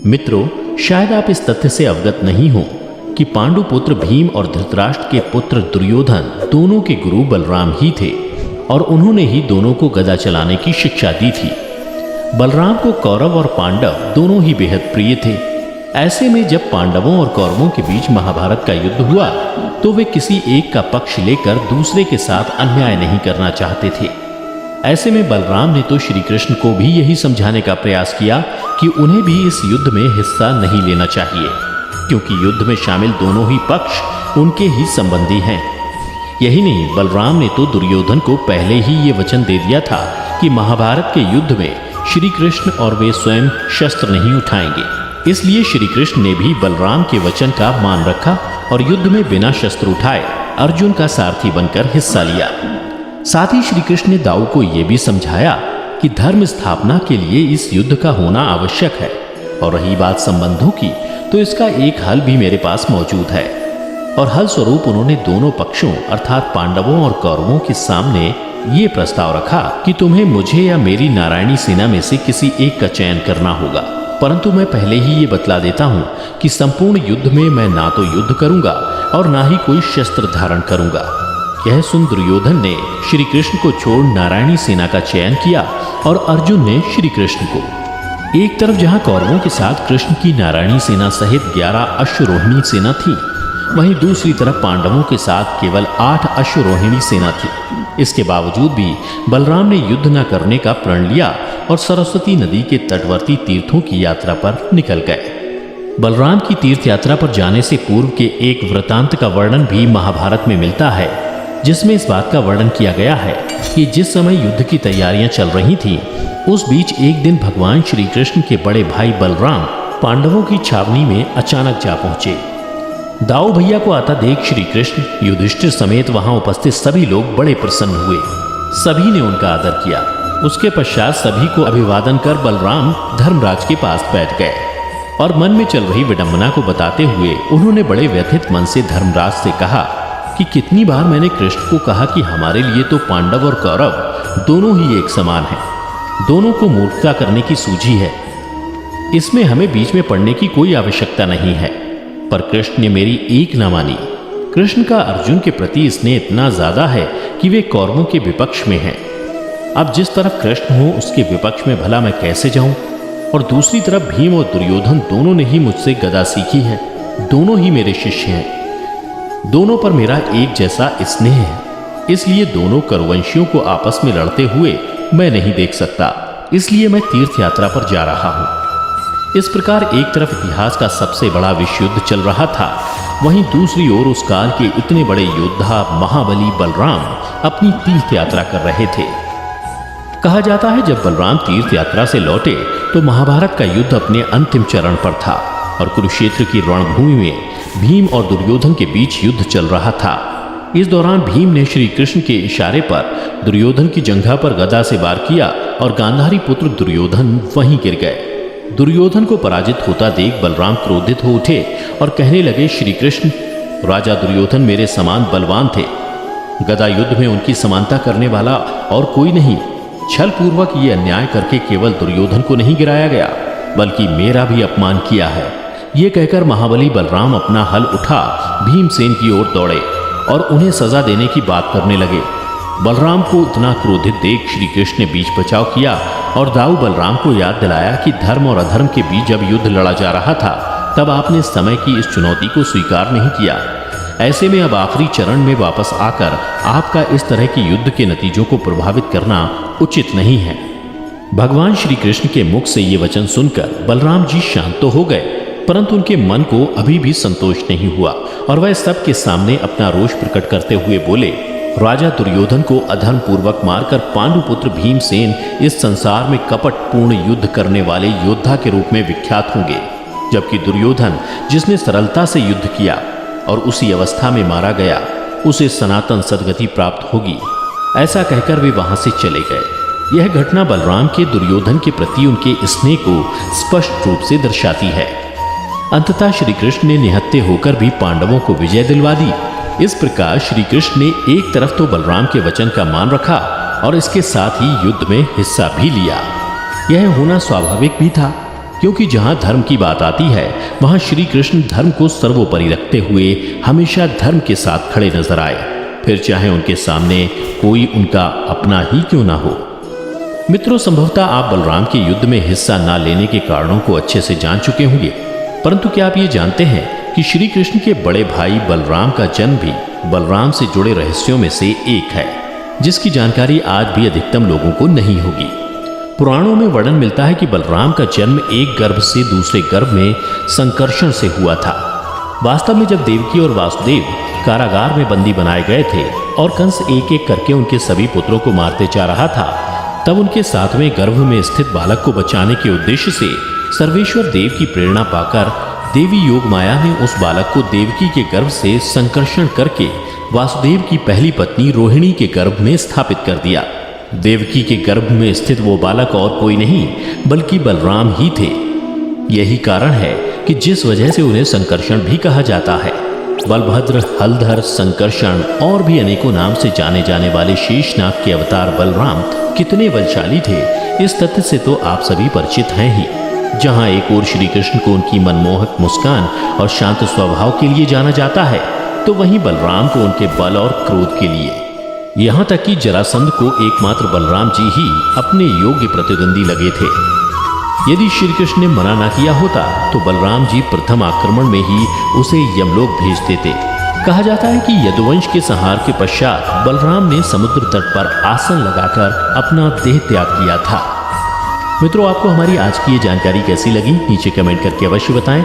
मित्रों, शायद आप इस तथ्य से अवगत नहीं हो कि पांडु पुत्र भीम और धृतराष्ट्र के पुत्र दुर्योधन दोनों के गुरु बलराम ही थे और उन्होंने ही दोनों को गदा चलाने की शिक्षा दी थी। बलराम को कौरव और पांडव दोनों ही बेहद प्रिय थे। ऐसे में जब पांडवों और कौरवों के बीच महाभारत का युद्ध हुआ तो वे किसी एक का पक्ष लेकर दूसरे के साथ अन्याय नहीं करना चाहते थे। ऐसे में बलराम ने तो श्री कृष्ण को भी यही समझाने का प्रयास किया कि उन्हें भी इस युद्ध में हिस्सा नहीं लेना चाहिए, क्योंकि युद्ध में शामिल दोनों ही पक्ष उनके ही संबंधी हैं। यही नहीं, बलराम ने तो दुर्योधन को पहले ही ये वचन दे दिया था कि महाभारत के युद्ध में श्री कृष्ण और वे स्वयं शस्त्र नहीं उठाएंगे। इसलिए श्री कृष्ण ने भी बलराम के वचन का मान रखा और युद्ध में बिना शस्त्र उठाए अर्जुन का सारथी बनकर हिस्सा लिया। साथ ही श्री कृष्ण ने दाऊ को यह भी समझाया कि धर्म स्थापना के लिए इस युद्ध का होना आवश्यक है। और रही बात संबंधों की, तो इसका एक हल भी मेरे पास मौजूद है। और हल स्वरूप उन्होंने दोनों पक्षों अर्थात पांडवों और कौरवों के सामने ये प्रस्ताव रखा कि तुम्हें मुझे या मेरी नारायणी सेना में से किसी एक का चयन करना होगा। परंतु मैं पहले ही ये बतला देता हूँ कि संपूर्ण युद्ध में मैं ना तो युद्ध करूंगा और ना ही कोई शस्त्र धारण करूंगा। यह सुन दुर्योधन ने श्री कृष्ण को छोड़ नारायणी सेना का चयन किया और अर्जुन ने श्री कृष्ण को। एक तरफ जहां कौरवों के साथ कृष्ण की नारायणी सेना सहित 11 अश्वरोहिणी सेना थी, वहीं दूसरी तरफ पांडवों के साथ केवल 8 अश्वरोहिणी सेना थी। इसके बावजूद भी बलराम ने युद्ध न करने का प्रण लिया और सरस्वती नदी के तटवर्ती तीर्थों की यात्रा पर निकल गए। बलराम की तीर्थ यात्रा पर जाने से पूर्व के एक वृतांत का वर्णन भी महाभारत में मिलता है, जिसमें इस बात का वर्णन किया गया है कि जिस समय युद्ध की तैयारियां चल रही थीं, उस बीच एक दिन भगवान श्री कृष्ण के बड़े भाई बलराम पांडवों की छावनी में अचानक जा पहुंचे। दाऊ भैया को आता देख श्री कृष्ण, युधिष्ठिर समेत वहां उपस्थित सभी लोग बड़े प्रसन्न हुए। सभी ने उनका आदर किया। उसके पश्चात सभी को अभिवादन कर बलराम धर्मराज के पास बैठ गए और मन में चल रही विडंबना को बताते हुए उन्होंने बड़े व्यथित मन से धर्मराज से कहा कि कितनी बार मैंने कृष्ण को कहा कि हमारे लिए तो पांडव और कौरव दोनों ही एक समान हैं। दोनों को मूर्खता करने की सूझी है, इसमें हमें बीच में पड़ने की कोई आवश्यकता नहीं है। पर कृष्ण ने मेरी एक न मानी। कृष्ण का अर्जुन के प्रति स्नेह इतना ज्यादा है कि वे कौरवों के विपक्ष में हैं। अब जिस तरफ कृष्ण हो उसके विपक्ष में भला मैं कैसे जाऊं? और दूसरी तरफ भीम और दुर्योधन दोनों ने ही मुझसे गदा सीखी है, दोनों ही मेरे शिष्य हैं। दोनों पर मेरा एक जैसा स्नेह है, इसलिए दोनों करुवंशियों को आपस में लड़ते हुए मैं नहीं देख सकता। इसलिए मैं तीर्थ यात्रा पर जा रहा हूं। इस प्रकार एक तरफ इतिहास का सबसे बड़ा विश्व युद्ध चल रहा था, वहीं दूसरी ओर उस काल के इतने बड़े योद्धा महाबली बलराम अपनी तीर्थ यात्रा कर रहे थे। कहा जाता है जब बलराम तीर्थ यात्रा से लौटे तो महाभारत का युद्ध अपने अंतिम चरण पर था और कुरुक्षेत्र की रणभूमि में भीम और दुर्योधन के बीच युद्ध चल रहा था। इस दौरान भीम ने श्री कृष्ण के इशारे पर दुर्योधन की जंघा पर गदा से वार किया और गांधारी पुत्र दुर्योधन वहीं गिर गए। दुर्योधन को पराजित होता देख बलराम क्रोधित हो उठे और कहने लगे, श्री कृष्ण, राजा दुर्योधन मेरे समान बलवान थे। गदा युद्ध में उनकी समानता करने वाला और कोई नहीं। छल पूर्वक ये अन्याय करके केवल दुर्योधन को नहीं गिराया गया, बल्कि मेरा भी अपमान किया है। ये कहकर महाबली बलराम अपना हल उठा भीमसेन की ओर दौड़े और उन्हें सजा देने की बात करने लगे। बलराम को इतना क्रोधित देख श्री कृष्ण ने बीच बचाव किया और दाऊ बलराम को याद दिलाया कि धर्म और अधर्म के बीच जब युद्ध लड़ा जा रहा था तब आपने समय की इस चुनौती को स्वीकार नहीं किया। ऐसे में अब आखिरी चरण में वापस आकर आपका इस तरह के युद्ध के नतीजों को प्रभावित करना उचित नहीं है। भगवान श्री कृष्ण के मुख से ये वचन सुनकर बलराम जी शांत तो हो गए, परंतु उनके मन को अभी भी संतोष नहीं हुआ और वह सबके सामने अपना रोष प्रकट करते हुए बोले, राजा दुर्योधन को अधर्म पूर्वक मारकर पांडुपुत्र भीमसेन इस संसार में कपट पूर्ण युद्ध करने वाले योद्धा के रूप में विख्यात होंगे, जबकि दुर्योधन जिसने सरलता से युद्ध किया और उसी अवस्था में मारा गया, उसे सनातन सदगति प्राप्त होगी। ऐसा कहकर वे वहां से चले गए। यह घटना बलराम के दुर्योधन के प्रति उनके स्नेह को स्पष्ट रूप से दर्शाती है। अंततः श्री कृष्ण ने निहत्थे होकर भी पांडवों को विजय दिलवा दी। इस प्रकार श्री कृष्ण ने एक तरफ तो बलराम के वचन का मान रखा और इसके साथ ही युद्ध में हिस्सा भी लिया। यह होना स्वाभाविक भी था, क्योंकि जहां धर्म की बात आती है वहां श्री कृष्ण धर्म को सर्वोपरि रखते हुए हमेशा धर्म के साथ खड़े नजर आए, फिर चाहे उनके सामने कोई उनका अपना ही क्यों ना हो। मित्रों, संभवतः आप बलराम के युद्ध में हिस्सा न लेने के कारणों को अच्छे से जान चुके होंगे, परंतु क्या आप ये जानते हैं कि श्री कृष्ण के बड़े भाई बलराम का जन्म भी बलराम से जुड़े रहस्यों में से एक है, जिसकी जानकारी आज भी अधिकतम लोगों को नहीं होगी। पुराणों में वर्णन मिलता है कि बलराम का जन्म एक गर्भ से दूसरे गर्भ में संकर्षण से हुआ था। वास्तव में जब देवकी और वासुदेव कारागार में बंदी बनाए गए थे और कंस एक एक करके उनके सभी पुत्रों को मारते जा रहा था, तब उनके सातवें गर्भ में स्थित बालक को बचाने के उद्देश्य से सर्वेश्वर देव की प्रेरणा पाकर देवी योग माया ने उस बालक को देवकी के गर्भ से संकर्षण करके वासुदेव की पहली पत्नी रोहिणी के गर्भ में स्थापित कर दिया। देवकी के गर्भ में स्थित वो बालक और कोई नहीं बल्कि बलराम ही थे। यही कारण है कि जिस वजह से उन्हें संकर्षण भी कहा जाता है। बलभद्र, हलधर, संकर्षण और भी अनेकों नाम से जाने जाने वाले शेषनाग के अवतार बलराम कितने बलशाली थे, इस तथ्य से तो आप सभी परिचित हैं ही। जहां एक ओर श्री कृष्ण को उनकी मनमोहक मुस्कान और शांत स्वभाव के लिए जाना जाता है, तो वहीं बलराम को उनके बल और क्रोध के लिए। यहां तक कि जरासंध को एकमात्र बलराम जी ही अपने योग्य प्रतिद्वंदी लगे थे। यदि श्री कृष्ण ने मना ना किया होता तो बलराम जी प्रथम आक्रमण में ही उसे यमलोक भेज देते। कहा जाता है कि यदुवंश के संहार के पश्चात बलराम ने समुद्र तट पर आसन लगाकर अपना देह त्याग किया था। मित्रों, आपको हमारी आज की ये जानकारी कैसी लगी नीचे कमेंट करके अवश्य बताएं।